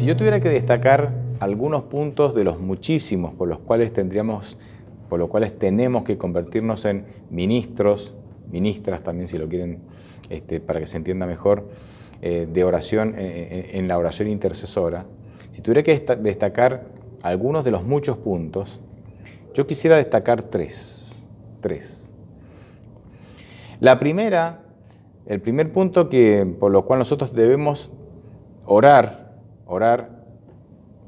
yo tuviera que destacar algunos puntos de los muchísimos por los cuales tenemos que convertirnos en ministros, ministras también si lo quieren, para que se entienda mejor, de oración, en la oración intercesora, si tuviera que destacar algunos de los muchos puntos, yo quisiera destacar tres. El primer punto por lo cual nosotros debemos orar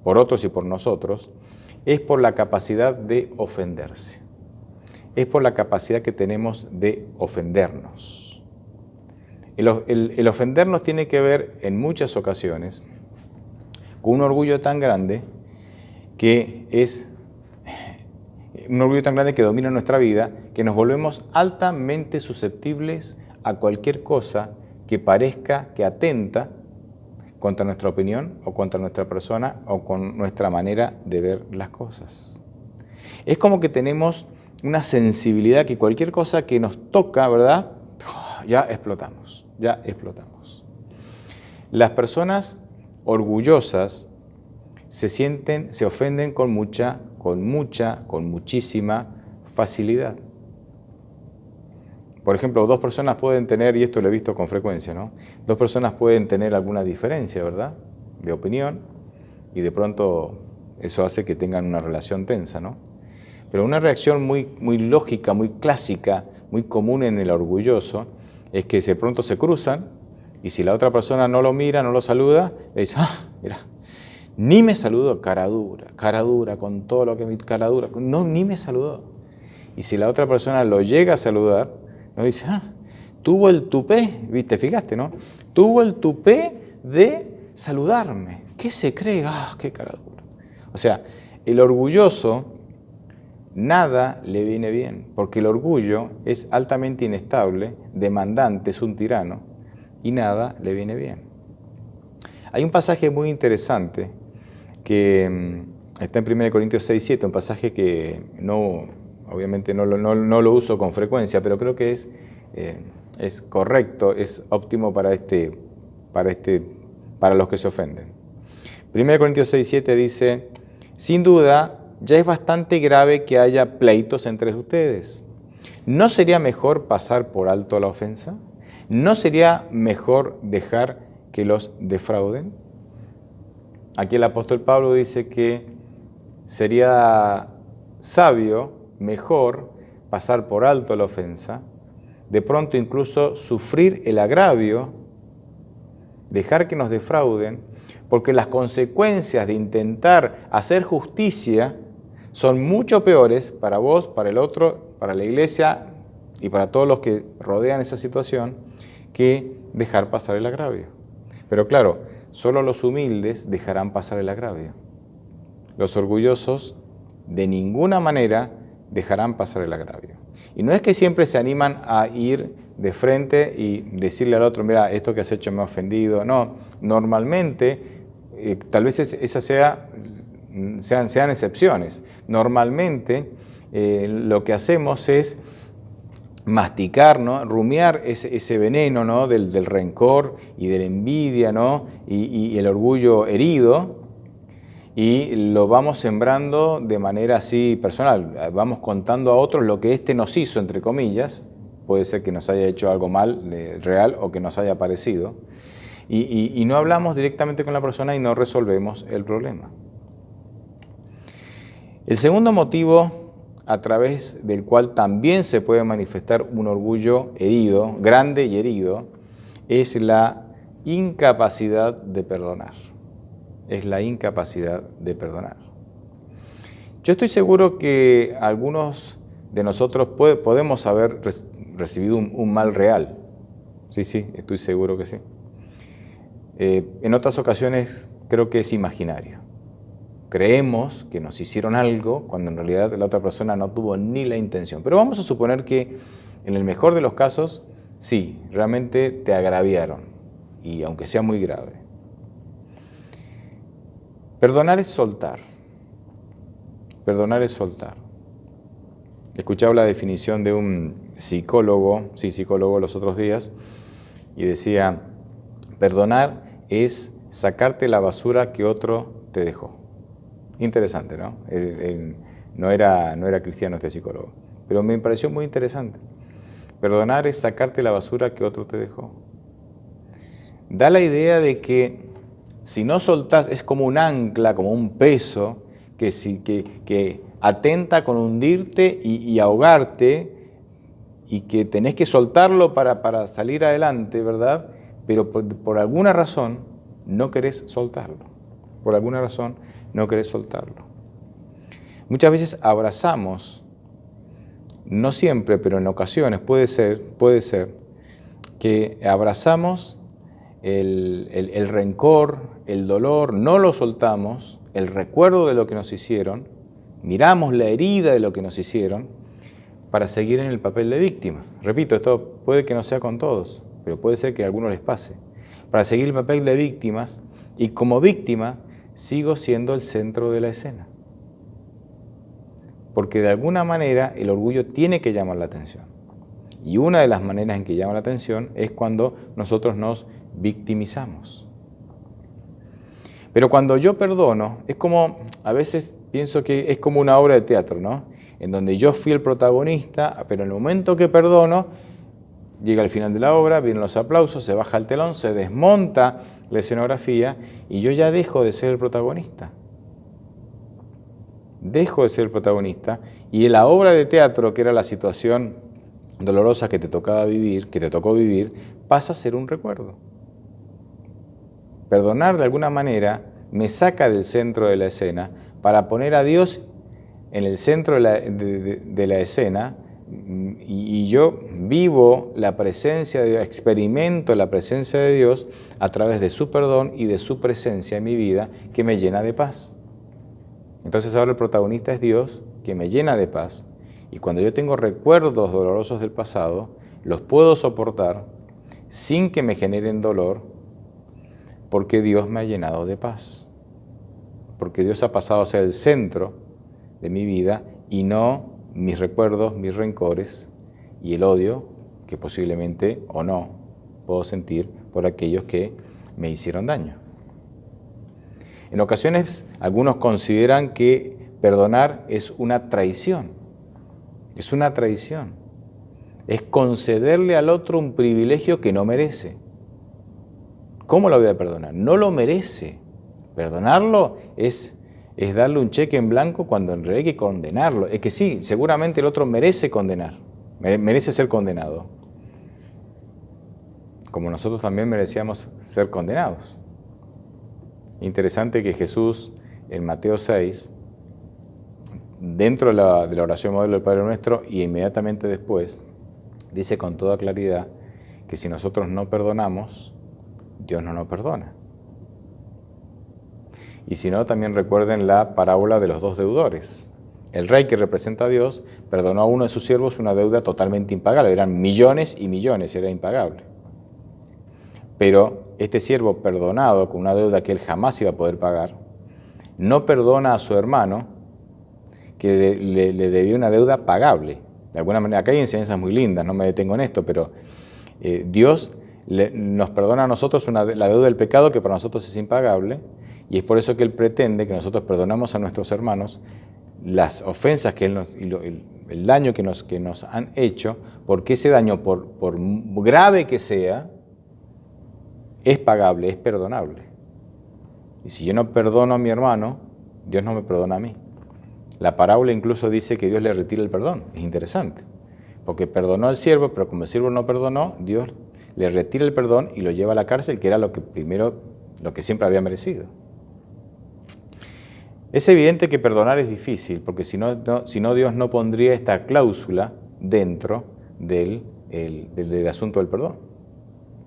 por otros y por nosotros, es por la capacidad de ofenderse. Es por la capacidad que tenemos de ofendernos. El ofendernos tiene que ver en muchas ocasiones con un orgullo tan grande que domina nuestra vida, que nos volvemos altamente susceptibles a cualquier cosa que parezca que atenta contra nuestra opinión o contra nuestra persona o con nuestra manera de ver las cosas. Es como que tenemos una sensibilidad que cualquier cosa que nos toca, ¿verdad? Ya explotamos. Las personas orgullosas se ofenden con muchísima facilidad. Por ejemplo, dos personas pueden tener, y esto lo he visto con frecuencia, ¿no? Dos personas pueden tener alguna diferencia, ¿verdad?, de opinión, y de pronto eso hace que tengan una relación tensa, ¿no? Pero una reacción muy lógica, muy clásica, muy común en el orgulloso, es que de pronto se cruzan, y si la otra persona no lo mira, no lo saluda, le dice, mira, ni me saludó, cara dura, con todo lo que mi cara dura, no, ni me saludó. Y si la otra persona lo llega a saludar, nos dice, tuvo el tupé, ¿viste? Fijaste, ¿no? Tuvo el tupé de saludarme. ¿Qué se cree? Qué cara dura. O sea, el orgulloso nada le viene bien, porque el orgullo es altamente inestable, demandante, es un tirano, y nada le viene bien. Hay un pasaje muy interesante que está en 1 Corintios 6:7, un pasaje que obviamente no lo uso con frecuencia, pero creo que es correcto, es óptimo para los que se ofenden. 1 Corintios 6:7 dice, sin duda, ya es bastante grave que haya pleitos entre ustedes. ¿No sería mejor pasar por alto la ofensa? ¿No sería mejor dejar que los defrauden? Aquí el apóstol Pablo dice que sería sabio, mejor, pasar por alto la ofensa, de pronto incluso sufrir el agravio, dejar que nos defrauden, porque las consecuencias de intentar hacer justicia son mucho peores para vos, para el otro, para la iglesia y para todos los que rodean esa situación, que dejar pasar el agravio. Pero claro, solo los humildes dejarán pasar el agravio. Los orgullosos de ninguna manera dejarán pasar el agravio. Y no es que siempre se animan a ir de frente y decirle al otro, mira, esto que has hecho me ha ofendido. No, normalmente, tal vez esas sean excepciones. Normalmente lo que hacemos es masticar, ¿no?, rumiar ese veneno, ¿no?, del rencor y de la envidia, ¿no?, y el orgullo herido, y lo vamos sembrando de manera así personal. Vamos contando a otros lo que éste nos hizo, entre comillas. Puede ser que nos haya hecho algo mal, real, o que nos haya parecido. Y no hablamos directamente con la persona y no resolvemos el problema. El segundo motivo a través del cual también se puede manifestar un orgullo herido, grande y herido, es la incapacidad de perdonar. Es la incapacidad de perdonar. Yo estoy seguro que algunos de nosotros podemos haber recibido un mal real. Sí, estoy seguro que sí. En otras ocasiones creo que es imaginario. Creemos que nos hicieron algo cuando en realidad la otra persona no tuvo ni la intención. Pero vamos a suponer que en el mejor de los casos, sí, realmente te agraviaron, y aunque sea muy grave. Perdonar es soltar. Perdonar es soltar. Escuchaba la definición de un psicólogo los otros días, y decía, perdonar es sacarte la basura que otro te dejó. Interesante, ¿no? No era cristiano este psicólogo, pero me pareció muy interesante. Perdonar es sacarte la basura que otro te dejó. Da la idea de que si no soltás, es como un ancla, como un peso, que atenta con hundirte y ahogarte, y que tenés que soltarlo para salir adelante, ¿verdad? Pero por alguna razón no querés soltarlo. Por alguna razón no querés soltarlo. Muchas veces abrazamos, no siempre, pero en ocasiones puede ser que abrazamos el rencor, el dolor, no lo soltamos, el recuerdo de lo que nos hicieron, miramos la herida de lo que nos hicieron para seguir en el papel de víctima. Repito, esto puede que no sea con todos, pero puede ser que a algunos les pase. Para seguir el papel de víctimas, y como víctima sigo siendo el centro de la escena. Porque de alguna manera el orgullo tiene que llamar la atención. Y una de las maneras en que llama la atención es cuando nosotros nos victimizamos. Pero cuando yo perdono, es como, a veces pienso que es como una obra de teatro, ¿no? En donde yo fui el protagonista, pero en el momento que perdono, llega el final de la obra, vienen los aplausos, se baja el telón, se desmonta la escenografía y yo ya dejo de ser el protagonista. Dejo de ser el protagonista y la obra de teatro, que era la situación dolorosa que te tocaba vivir, que te tocó vivir, pasa a ser un recuerdo. Perdonar de alguna manera me saca del centro de la escena para poner a Dios en el centro de la escena y yo vivo la presencia de Dios, experimento la presencia de Dios a través de su perdón y de su presencia en mi vida que me llena de paz. Entonces ahora el protagonista es Dios, que me llena de paz, y cuando yo tengo recuerdos dolorosos del pasado, los puedo soportar sin que me generen dolor, porque Dios me ha llenado de paz, porque Dios ha pasado a ser el centro de mi vida y no mis recuerdos, mis rencores y el odio que posiblemente o no puedo sentir por aquellos que me hicieron daño. En ocasiones, algunos consideran que perdonar es una traición. Es una traición. Es concederle al otro un privilegio que no merece. ¿Cómo lo voy a perdonar? No lo merece. Perdonarlo es darle un cheque en blanco cuando en realidad hay que condenarlo. Es que sí, seguramente el otro merece condenar. Merece ser condenado. Como nosotros también merecíamos ser condenados. Interesante que Jesús, en Mateo 6, dentro de la oración modelo del Padre Nuestro y inmediatamente después, dice con toda claridad que si nosotros no perdonamos, Dios no nos perdona. Y si no, también recuerden la parábola de los dos deudores. El rey, que representa a Dios, perdonó a uno de sus siervos una deuda totalmente impagable. Eran millones y millones, era impagable. Pero este siervo perdonado con una deuda que él jamás iba a poder pagar, no perdona a su hermano que le debía una deuda pagable. De alguna manera, acá hay enseñanzas muy lindas, no me detengo en esto, pero Dios nos perdona a nosotros la deuda del pecado que para nosotros es impagable, y es por eso que Él pretende que nosotros perdonamos a nuestros hermanos las ofensas que el daño que nos han hecho, porque ese daño, por grave que sea, es pagable, es perdonable. Y si yo no perdono a mi hermano, Dios no me perdona a mí. La parábola incluso dice que Dios le retira el perdón. Es interesante, porque perdonó al siervo, pero como el siervo no perdonó, Dios le retira el perdón y lo lleva a la cárcel, que era lo que siempre había merecido. Es evidente que perdonar es difícil, porque si no Dios no pondría esta cláusula dentro del asunto del perdón.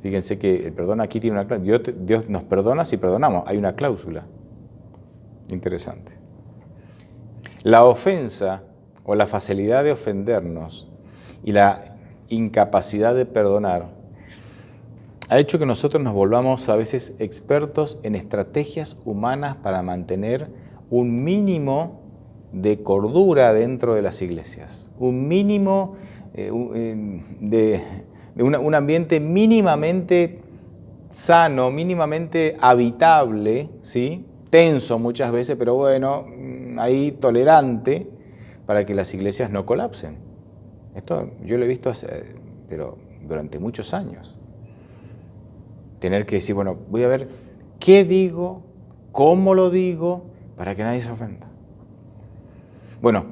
Fíjense que el perdón aquí tiene una cláusula. Dios nos perdona si perdonamos. Hay una cláusula. Interesante. La ofensa o la facilidad de ofendernos y la incapacidad de perdonar ha hecho que nosotros nos volvamos a veces expertos en estrategias humanas para mantener un mínimo de cordura dentro de las iglesias. Un mínimo de un ambiente mínimamente sano, mínimamente habitable, ¿sí? Tenso muchas veces, pero bueno, ahí tolerante, para que las iglesias no colapsen. Esto yo lo he visto pero durante muchos años. Tener que decir, bueno, voy a ver qué digo, cómo lo digo, para que nadie se ofenda. Bueno,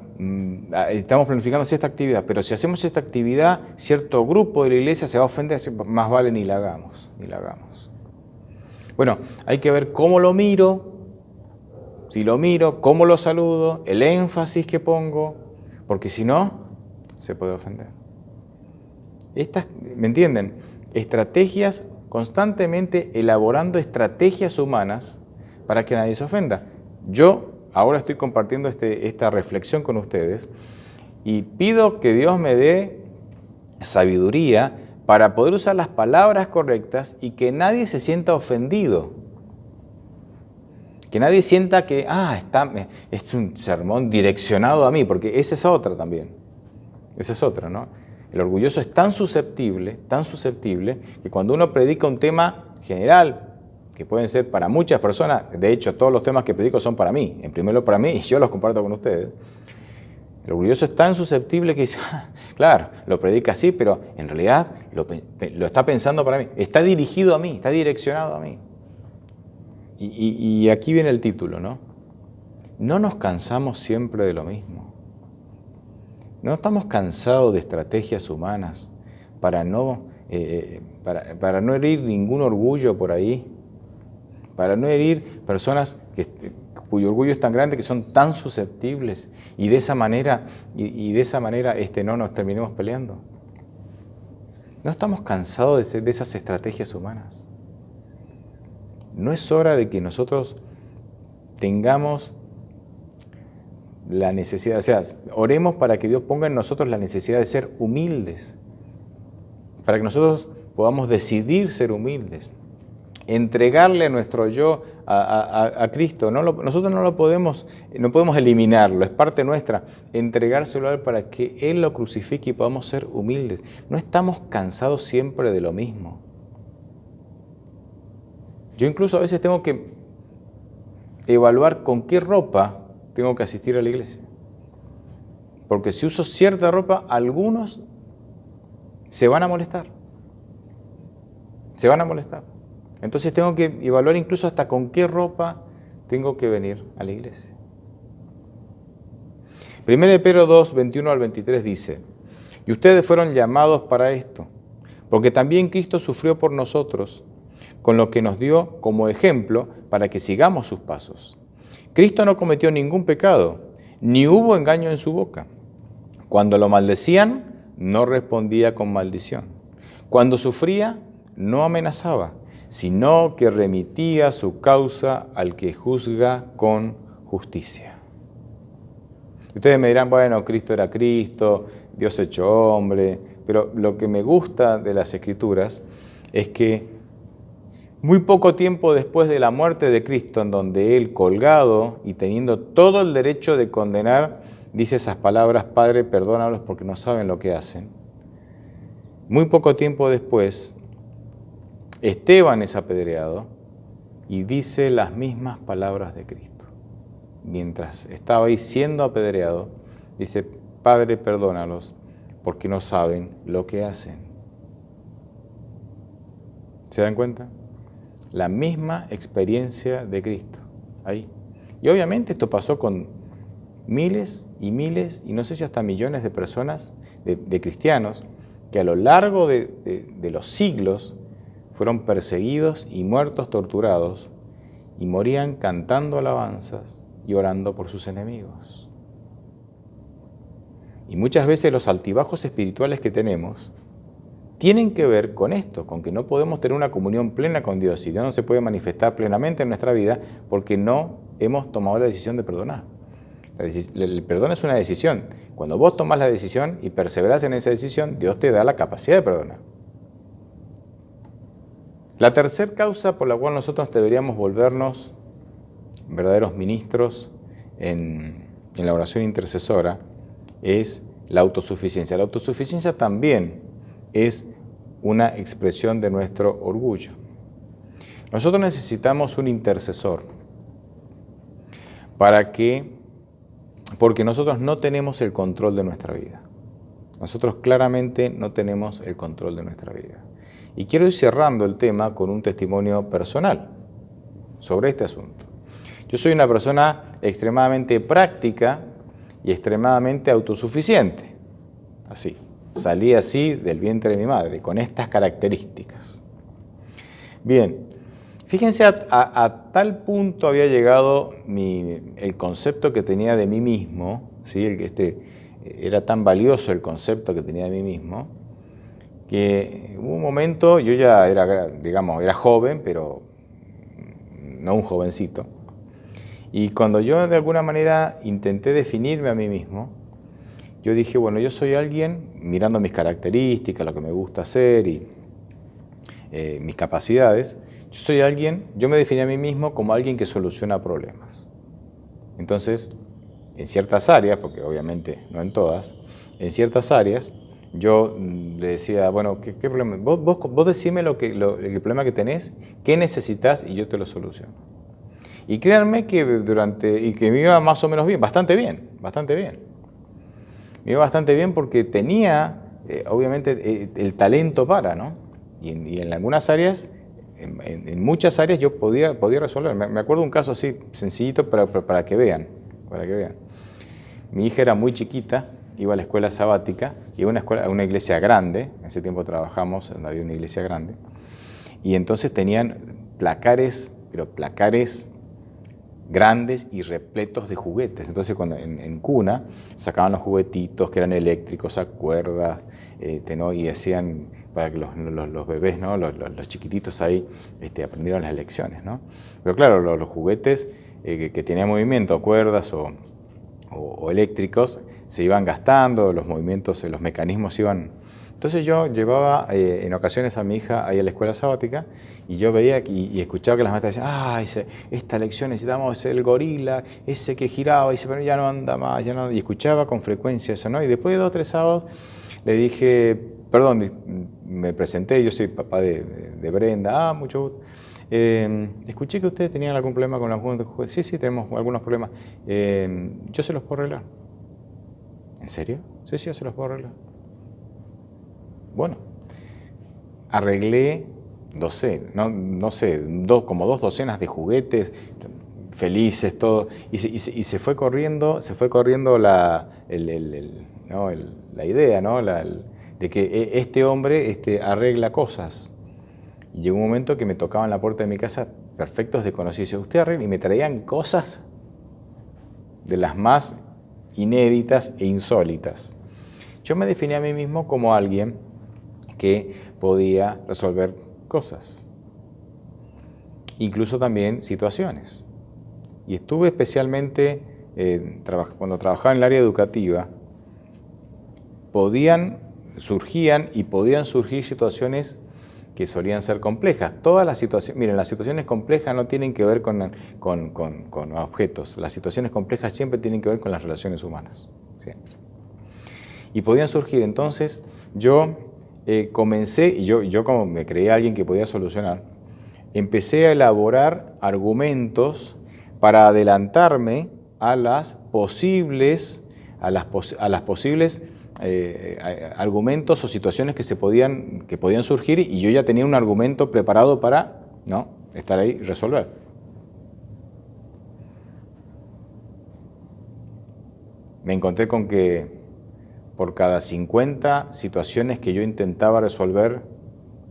estamos planificando esta actividad, pero si hacemos esta actividad, cierto grupo de la iglesia se va a ofender, más vale ni la hagamos, ni la hagamos. Bueno, hay que ver cómo lo miro, si lo miro, cómo lo saludo, el énfasis que pongo, porque si no, se puede ofender. ¿Me entienden? Estrategias, constantemente elaborando estrategias humanas para que nadie se ofenda. Yo ahora estoy compartiendo esta reflexión con ustedes y pido que Dios me dé sabiduría para poder usar las palabras correctas y que nadie se sienta ofendido. Que nadie sienta que, es un sermón direccionado a mí, porque esa es otra también. Esa es otra, ¿no? El orgulloso es tan susceptible, que cuando uno predica un tema general, que pueden ser para muchas personas, de hecho todos los temas que predico son para mí, en primer lugar para mí, y yo los comparto con ustedes. El orgulloso es tan susceptible que dice, claro, lo predica así, pero en realidad lo está pensando para mí, está dirigido a mí, está direccionado a mí. Y aquí viene el título, ¿no? No nos cansamos siempre de lo mismo. No estamos cansados de estrategias humanas para no herir ningún orgullo por ahí, para no herir personas cuyo orgullo es tan grande que son tan susceptibles y de esa manera no nos terminemos peleando. No estamos cansados de esas estrategias humanas. No es hora de que nosotros tengamos la necesidad, oremos para que Dios ponga en nosotros la necesidad de ser humildes, para que nosotros podamos decidir ser humildes, entregarle nuestro yo a Cristo. Nosotros no podemos eliminarlo, es parte nuestra, entregárselo a Él para que Él lo crucifique y podamos ser humildes. No estamos cansados siempre de lo mismo. Yo incluso a veces tengo que evaluar con qué ropa tengo que asistir a la iglesia. Porque si uso cierta ropa, algunos se van a molestar. Se van a molestar. Entonces tengo que evaluar incluso hasta con qué ropa tengo que venir a la iglesia. 1 Pedro 2, 21 al 23 dice, y ustedes fueron llamados para esto, porque también Cristo sufrió por nosotros, con lo que nos dio como ejemplo para que sigamos sus pasos. Cristo no cometió ningún pecado, ni hubo engaño en su boca. Cuando lo maldecían, no respondía con maldición. Cuando sufría, no amenazaba, sino que remitía su causa al que juzga con justicia. Ustedes me dirán, bueno, Cristo era Cristo, Dios hecho hombre, pero lo que me gusta de las Escrituras es que muy poco tiempo después de la muerte de Cristo, en donde Él, colgado y teniendo todo el derecho de condenar, dice esas palabras, Padre, perdónalos porque no saben lo que hacen. Muy poco tiempo después, Esteban es apedreado y dice las mismas palabras de Cristo. Mientras estaba ahí siendo apedreado, dice, Padre, perdónalos porque no saben lo que hacen. ¿Se dan cuenta? La misma experiencia de Cristo, ahí. Y obviamente esto pasó con miles, y no sé si hasta millones de personas, de cristianos, que a lo largo de los siglos fueron perseguidos y muertos, torturados, y morían cantando alabanzas y orando por sus enemigos. Y muchas veces los altibajos espirituales que tenemos tienen que ver con esto, con que no podemos tener una comunión plena con Dios y Dios no se puede manifestar plenamente en nuestra vida porque no hemos tomado la decisión de perdonar. El perdón es una decisión. Cuando vos tomás la decisión y perseverás en esa decisión, Dios te da la capacidad de perdonar. La tercera causa por la cual nosotros deberíamos volvernos verdaderos ministros en la oración intercesora es la autosuficiencia. La autosuficiencia también es una expresión de nuestro orgullo. Nosotros necesitamos un intercesor porque nosotros no tenemos el control de nuestra vida. Nosotros claramente no tenemos el control de nuestra vida. Y quiero ir cerrando el tema con un testimonio personal sobre este asunto. Yo soy una persona extremadamente práctica y extremadamente autosuficiente. Así, salí así del vientre de mi madre, con estas características. Bien, fíjense a tal punto había llegado el concepto que tenía de mí mismo, ¿sí? Era tan valioso el concepto que tenía de mí mismo, que hubo un momento, yo ya era, digamos, era joven, pero no un jovencito. Y cuando yo de alguna manera intenté definirme a mí mismo, yo dije, bueno, yo soy alguien, mirando mis características, lo que me gusta hacer y mis capacidades, yo me definí a mí mismo como alguien que soluciona problemas. Entonces, en ciertas áreas, porque obviamente no en todas, en ciertas áreas, yo le decía, bueno, ¿qué problema? Vos decime el problema que tenés, qué necesitas y yo te lo soluciono. Y créanme que que me iba más o menos bien, bastante bien. Me iba bastante bien porque tenía, obviamente, el talento para, ¿no? Y en algunas áreas, en muchas áreas yo podía resolver. Me acuerdo un caso así, sencillito, para que vean. Mi hija era muy chiquita, iba a la escuela sabática, iba a una iglesia grande, en ese tiempo trabajamos donde había una iglesia grande, y entonces tenían placares grandes y repletos de juguetes. Entonces cuando en cuna sacaban los juguetitos que eran eléctricos, a cuerdas, ¿no? Y hacían para que los bebés, ¿no? los chiquititos ahí aprendieran las lecciones, ¿no? Pero claro, los juguetes que tenían movimiento, cuerdas o eléctricos, se iban gastando, los movimientos, los mecanismos iban. Entonces yo llevaba en ocasiones a mi hija ahí a la escuela sabática y yo veía y escuchaba que las maestras decían, esta lección necesitamos el gorila, ese que giraba, y dice, pero ya no anda más, ya no. Y escuchaba con frecuencia eso, ¿no? Y después de 2 o 3 sábados le dije, perdón, me presenté, yo soy papá de Brenda, mucho gusto. Escuché que ustedes tenían algún problema con los juguetes. Sí, tenemos algunos problemas. Yo se los puedo arreglar. ¿En serio? Sí, yo se los puedo arreglar. Bueno, arreglé, no sé, como 2 docenas de juguetes, felices, todo, y se fue corriendo la idea, ¿no? De que este hombre arregla cosas. Y llegó un momento que me tocaban la puerta de mi casa perfectos desconocidos. Y usted arregla, y me traían cosas de las más inéditas e insólitas. Yo me definí a mí mismo como alguien que podía resolver cosas, incluso también situaciones. Y estuve especialmente, cuando trabajaba en el área educativa, podían surgir situaciones que solían ser complejas. Todas las situaciones, miren, las situaciones complejas no tienen que ver con objetos. Las situaciones complejas siempre tienen que ver con las relaciones humanas, siempre. Y podían surgir, entonces yo comencé, y yo como me creía alguien que podía solucionar, empecé a elaborar argumentos para adelantarme a las posibles argumentos o situaciones que podían surgir, y yo ya tenía un argumento preparado para, ¿no?, estar ahí y resolver. Me encontré con que por cada 50 situaciones que yo intentaba resolver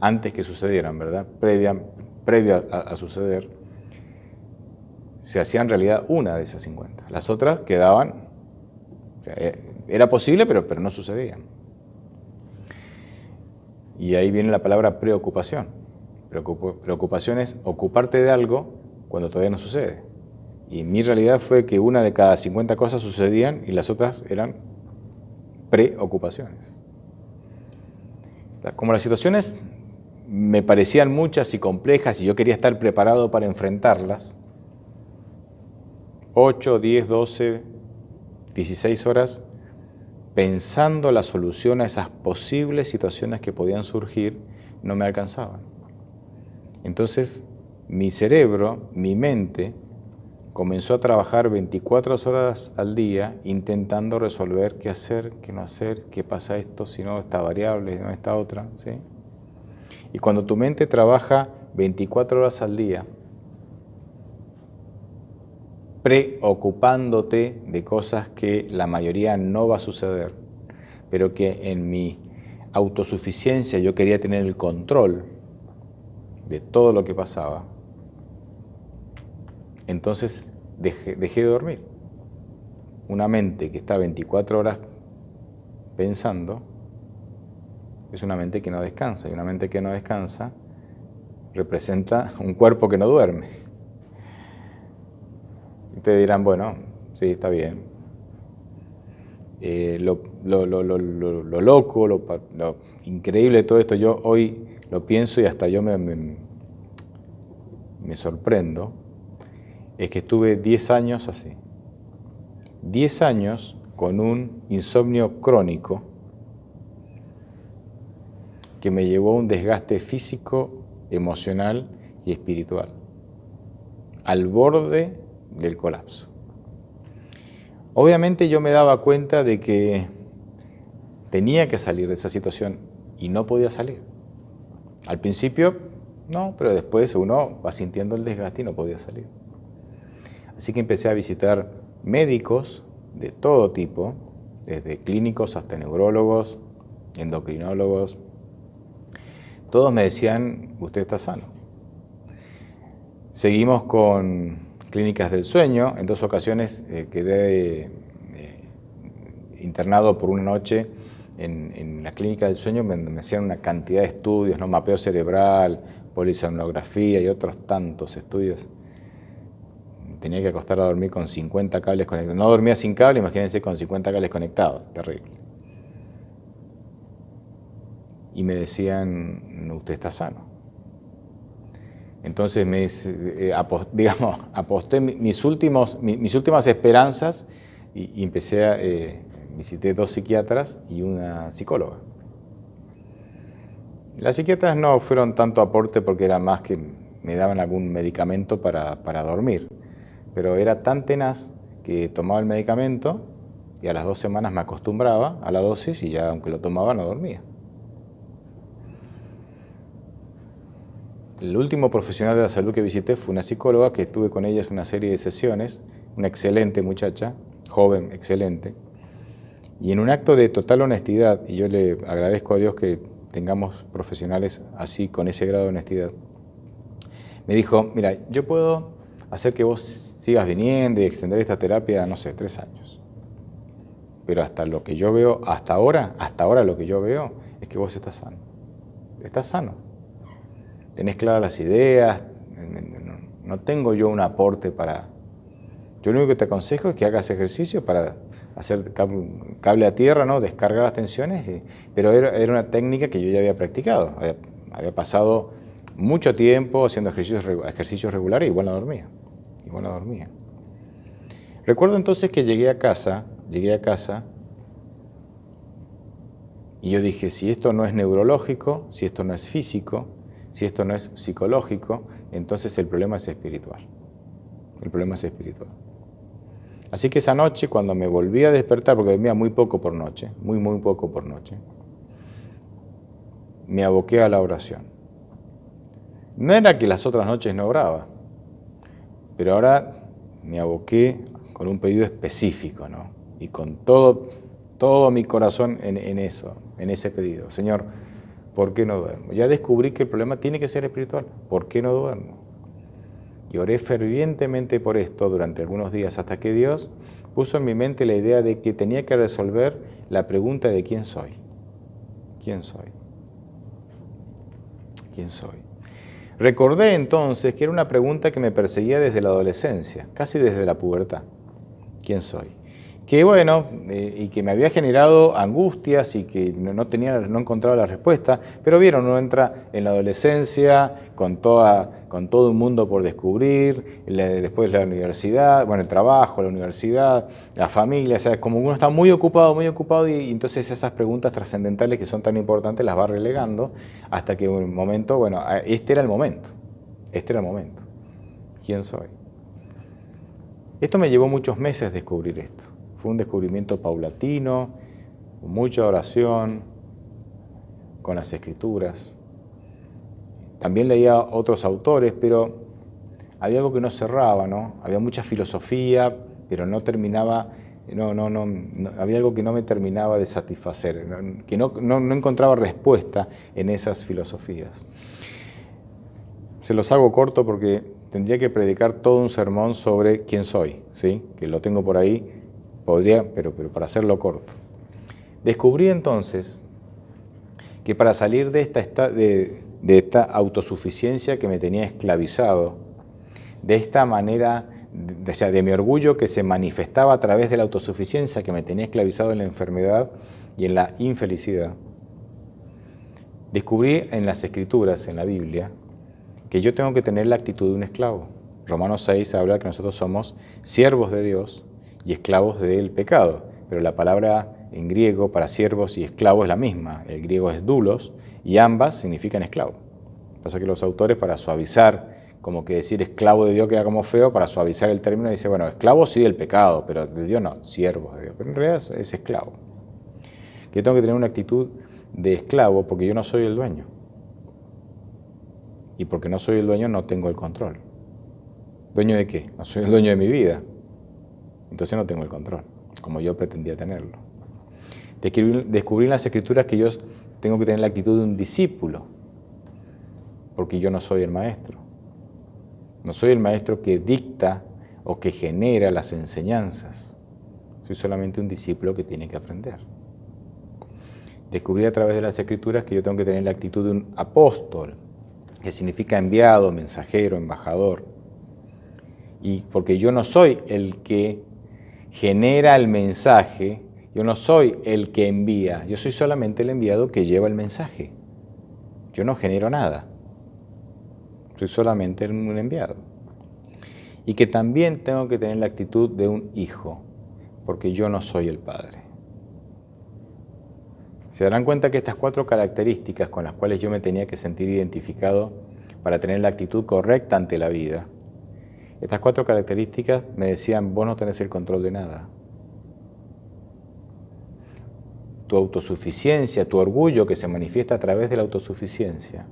antes que sucedieran, ¿verdad?, previo a suceder, se hacía en realidad una de esas 50. Las otras quedaban, o sea, era posible, pero no sucedían. Y ahí viene la palabra preocupación. Preocupación es ocuparte de algo cuando todavía no sucede. Y mi realidad fue que una de cada 50 cosas sucedían y las otras eran preocupaciones. Como las situaciones me parecían muchas y complejas y yo quería estar preparado para enfrentarlas, 8, 10, 12, 16 horas pensando la solución a esas posibles situaciones que podían surgir, no me alcanzaban. Entonces mi cerebro, mi mente, comenzó a trabajar 24 horas al día intentando resolver qué hacer, qué no hacer, qué pasa esto, si no esta variable, si no esta otra, ¿sí? Y cuando tu mente trabaja 24 horas al día, preocupándote de cosas que la mayoría no va a suceder, pero que en mi autosuficiencia yo quería tener el control de todo lo que pasaba, entonces dejé de dormir. Una mente que está 24 horas pensando es una mente que no descansa, y una mente que no descansa representa un cuerpo que no duerme. Y te dirán, bueno, sí, está bien. Lo loco, lo increíble de todo esto, yo hoy lo pienso y hasta yo me sorprendo, es que estuve 10 años así. 10 años con un insomnio crónico que me llevó a un desgaste físico, emocional y espiritual, al borde del colapso. Obviamente yo me daba cuenta de que tenía que salir de esa situación y no podía salir. Al principio no, pero después uno va sintiendo el desgaste y no podía salir. Así que empecé a visitar médicos de todo tipo, desde clínicos hasta neurólogos, endocrinólogos. Todos me decían, usted está sano. Seguimos con clínicas del sueño. En 2 ocasiones quedé internado por una noche en la clínica del sueño. Me hacían una cantidad de estudios, ¿no? Mapeo cerebral, polisomnografía y otros tantos estudios. Tenía que acostar a dormir con 50 cables conectados. No dormía sin cable, imagínense con 50 cables conectados. Terrible. Y me decían, usted está sano. Entonces aposté mis últimas esperanzas y empecé a visité 2 psiquiatras y una psicóloga. Las psiquiatras no fueron tanto aporte porque era más que me daban algún medicamento para dormir, pero era tan tenaz que tomaba el medicamento y a las 2 semanas me acostumbraba a la dosis y ya aunque lo tomaba no dormía. El último profesional de la salud que visité fue una psicóloga que estuve con ella una serie de sesiones, una excelente muchacha, joven, excelente, y en un acto de total honestidad, y yo le agradezco a Dios que tengamos profesionales así, con ese grado de honestidad, me dijo, mira, yo puedo hacer que vos sigas viniendo y extender esta terapia, no sé, 3 años, pero hasta lo que yo veo, hasta ahora lo que yo veo es que vos estás sano. Tenés claras las ideas, no tengo yo un aporte para... Yo lo único que te aconsejo es que hagas ejercicio para hacer cable a tierra, ¿no? Descargar las tensiones, pero era una técnica que yo ya había practicado. Había pasado mucho tiempo haciendo ejercicios regulares y igual no dormía. Recuerdo entonces que llegué a casa y yo dije, si esto no es neurológico, si esto no es físico, si esto no es psicológico, entonces el problema es espiritual. El problema es espiritual. Así que esa noche, cuando me volví a despertar, porque dormía muy poco por noche, muy poco por noche, me aboqué a la oración. No era que las otras noches no oraba, pero ahora me aboqué con un pedido específico, ¿no? Y con todo mi corazón en ese pedido. Señor, ¿por qué no duermo? Ya descubrí que el problema tiene que ser espiritual. ¿Por qué no duermo? Y oré fervientemente por esto durante algunos días hasta que Dios puso en mi mente la idea de que tenía que resolver la pregunta de ¿quién soy? ¿Quién soy? ¿Quién soy? Recordé entonces que era una pregunta que me perseguía desde la adolescencia, casi desde la pubertad. ¿Quién soy? Que bueno, y que me había generado angustias y que no encontraba la respuesta, pero vieron, uno entra en la adolescencia con todo un mundo por descubrir, después la universidad, bueno, el trabajo, la universidad, la familia, o sea, como uno está muy ocupado y entonces esas preguntas trascendentales que son tan importantes las va relegando hasta que en un momento, bueno, este era el momento. quién soy. Esto me llevó muchos meses descubrir esto. Fue un descubrimiento paulatino, con mucha oración, con las Escrituras. También leía otros autores, pero había algo que no cerraba, ¿no? Había mucha filosofía, pero no terminaba, había algo que no me terminaba de satisfacer, que no encontraba respuesta en esas filosofías. Se los hago corto porque tendría que predicar todo un sermón sobre quién soy, ¿sí? Que lo tengo por ahí, podría, pero para hacerlo corto. Descubrí entonces que para salir de esta autosuficiencia que me tenía esclavizado, de esta manera, de mi orgullo que se manifestaba a través de la autosuficiencia que me tenía esclavizado en la enfermedad y en la infelicidad, descubrí en las Escrituras, en la Biblia, que yo tengo que tener la actitud de un esclavo. Romanos 6 habla que nosotros somos siervos de Dios y esclavos del pecado, pero la palabra en griego para siervos y esclavos es la misma. El griego es doulos y ambas significan esclavo. Pasa que los autores, para suavizar, como que decir esclavo de Dios queda como feo, para suavizar el término dice, bueno, esclavo sí del pecado, pero de Dios no, siervos de Dios. Pero en realidad es esclavo. Yo tengo que tener una actitud de esclavo porque yo no soy el dueño. Y porque no soy el dueño no tengo el control. ¿Dueño de qué? No soy el dueño de mi vida. Entonces no tengo el control, como yo pretendía tenerlo. Descubrí en las Escrituras que yo tengo que tener la actitud de un discípulo, porque yo no soy el maestro. No soy el maestro que dicta o que genera las enseñanzas. Soy solamente un discípulo que tiene que aprender. Descubrí a través de las Escrituras que yo tengo que tener la actitud de un apóstol, que significa enviado, mensajero, embajador. Y porque yo no soy el que genera el mensaje, yo no soy el que envía, yo soy solamente el enviado que lleva el mensaje. Yo no genero nada, soy solamente un enviado. Y que también tengo que tener la actitud de un hijo, porque yo no soy el padre. Se darán cuenta que estas 4 características con las cuales yo me tenía que sentir identificado para tener la actitud correcta ante la vida, estas 4 características me decían, vos no tenés el control de nada. Tu autosuficiencia, tu orgullo que se manifiesta a través de la autosuficiencia,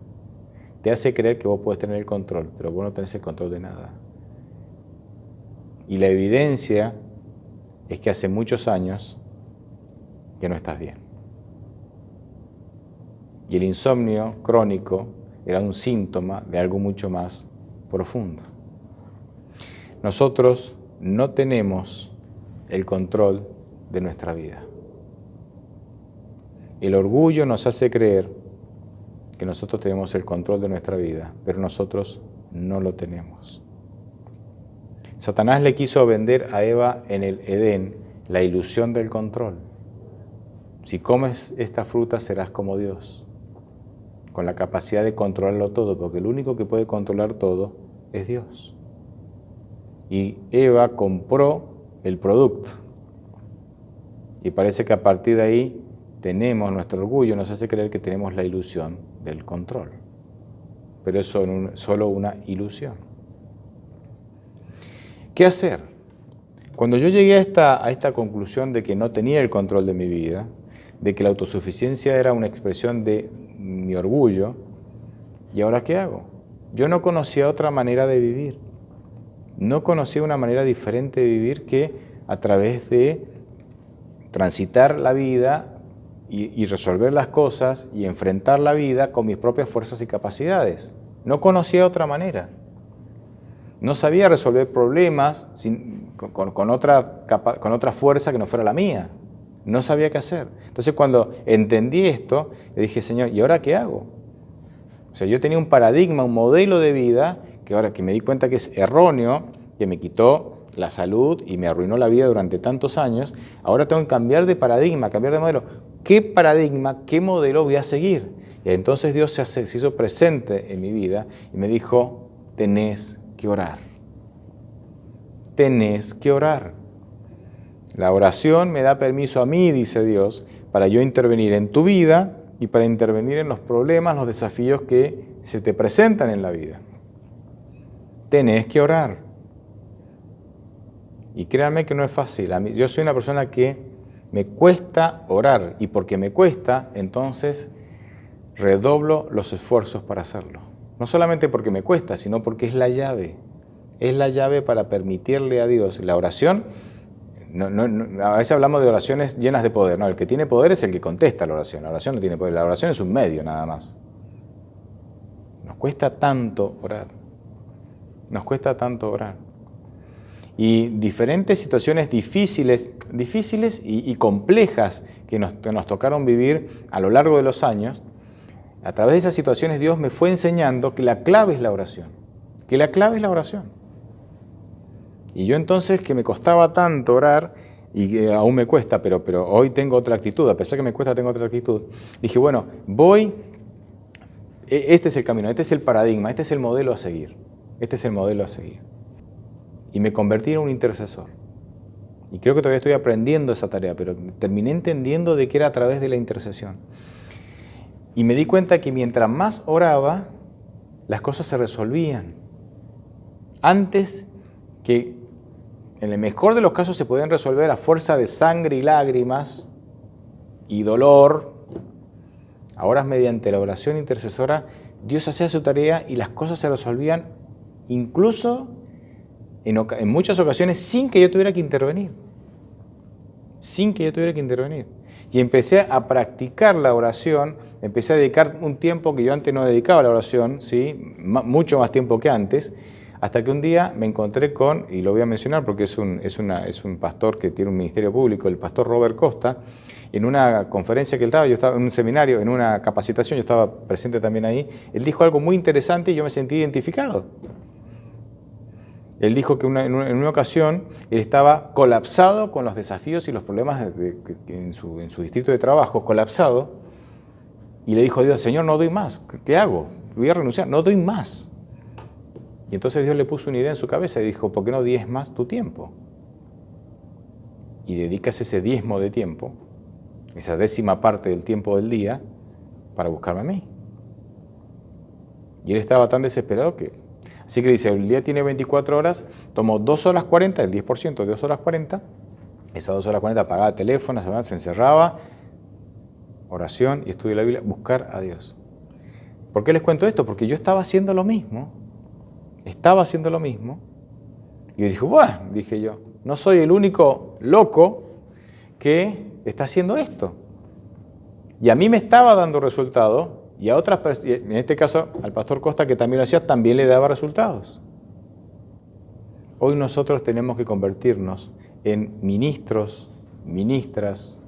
te hace creer que vos podés tener el control, pero vos no tenés el control de nada. Y la evidencia es que hace muchos años que no estás bien. Y el insomnio crónico era un síntoma de algo mucho más profundo. Nosotros no tenemos el control de nuestra vida. El orgullo nos hace creer que nosotros tenemos el control de nuestra vida, pero nosotros no lo tenemos. Satanás le quiso vender a Eva en el Edén la ilusión del control. Si comes esta fruta serás como Dios, con la capacidad de controlarlo todo, porque el único que puede controlar todo es Dios. Y Eva compró el producto. Y parece que a partir de ahí tenemos nuestro orgullo, nos hace creer que tenemos la ilusión del control. Pero es solo una ilusión. ¿Qué hacer? Cuando yo llegué a esta conclusión de que no tenía el control de mi vida, de que la autosuficiencia era una expresión de mi orgullo, ¿y ahora qué hago? Yo no conocía otra manera de vivir. No conocía una manera diferente de vivir que a través de transitar la vida y resolver las cosas y enfrentar la vida con mis propias fuerzas y capacidades. No conocía otra manera. No sabía resolver problemas con otra fuerza que no fuera la mía. No sabía qué hacer. Entonces cuando entendí esto, le dije, Señor, ¿y ahora qué hago? O sea, yo tenía un paradigma, un modelo de vida, que ahora que me di cuenta que es erróneo, que me quitó la salud y me arruinó la vida durante tantos años, ahora tengo que cambiar de paradigma, cambiar de modelo. ¿Qué paradigma, qué modelo voy a seguir? Y entonces Dios se hizo presente en mi vida y me dijo, tenés que orar. Tenés que orar. La oración me da permiso a mí, dice Dios, para yo intervenir en tu vida y para intervenir en los problemas, los desafíos que se te presentan en la vida. tenés que orar. Y créanme que no es fácil. Yo soy una persona que me cuesta orar y porque me cuesta, entonces redoblo los esfuerzos para hacerlo. No solamente porque me cuesta, sino porque es la llave. Es la llave para permitirle a Dios. La oración, a veces hablamos de oraciones llenas de poder. No, el que tiene poder es el que contesta la oración. La oración no tiene poder. La oración es un medio nada más. Nos cuesta tanto orar. Nos cuesta tanto orar. Y diferentes situaciones difíciles y complejas que nos tocaron vivir a lo largo de los años, a través de esas situaciones Dios me fue enseñando que la clave es la oración. Que la clave es la oración. Y yo entonces, que me costaba tanto orar, y que aún me cuesta, pero hoy tengo otra actitud, a pesar que me cuesta, tengo otra actitud, dije, bueno, este es el camino, este es el paradigma, este es el modelo a seguir. Este es el modelo a seguir. Y me convertí en un intercesor. Y creo que todavía estoy aprendiendo esa tarea, pero terminé entendiendo de que era a través de la intercesión. Y me di cuenta que mientras más oraba, las cosas se resolvían. Antes que, en el mejor de los casos, se podían resolver a fuerza de sangre y lágrimas y dolor, ahora mediante la oración intercesora, Dios hacía su tarea y las cosas se resolvían incluso en muchas ocasiones sin que yo tuviera que intervenir. Sin que yo tuviera que intervenir. Y empecé a practicar la oración, empecé a dedicar un tiempo que yo antes no dedicaba a la oración, ¿sí? Mucho más tiempo que antes, hasta que un día me encontré con, y lo voy a mencionar porque es un pastor que tiene un ministerio público, el pastor Robert Costa, en una conferencia que él estaba, yo estaba en un seminario, en una capacitación, yo estaba presente también ahí, él dijo algo muy interesante y yo me sentí identificado. Él dijo que en una ocasión él estaba colapsado con los desafíos y los problemas en su distrito de trabajo, colapsado, y le dijo a Dios, Señor, no doy más, ¿qué hago? Voy a renunciar, no doy más. Y entonces Dios le puso una idea en su cabeza y dijo, ¿por qué no diezmas tu tiempo? Y dedicas ese diezmo de tiempo, esa 10ª parte del tiempo del día, para buscarme a mí. Y él estaba tan desesperado que... Así que dice, el día tiene 24 horas, tomó 2 horas 40, el 10% de 2 horas 40, esas 2 horas 40 apagaba teléfono, se encerraba, oración y estudio de la Biblia, buscar a Dios. ¿Por qué les cuento esto? Porque yo estaba haciendo lo mismo, y yo dije, bueno, dije yo, no soy el único loco que está haciendo esto. Y a mí me estaba dando resultado. Y a otras personas, en este caso al pastor Costa, que también lo hacía, también le daba resultados. Hoy nosotros tenemos que convertirnos en ministros, ministras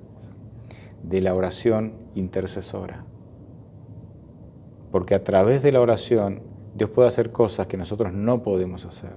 de la oración intercesora. Porque a través de la oración Dios puede hacer cosas que nosotros no podemos hacer.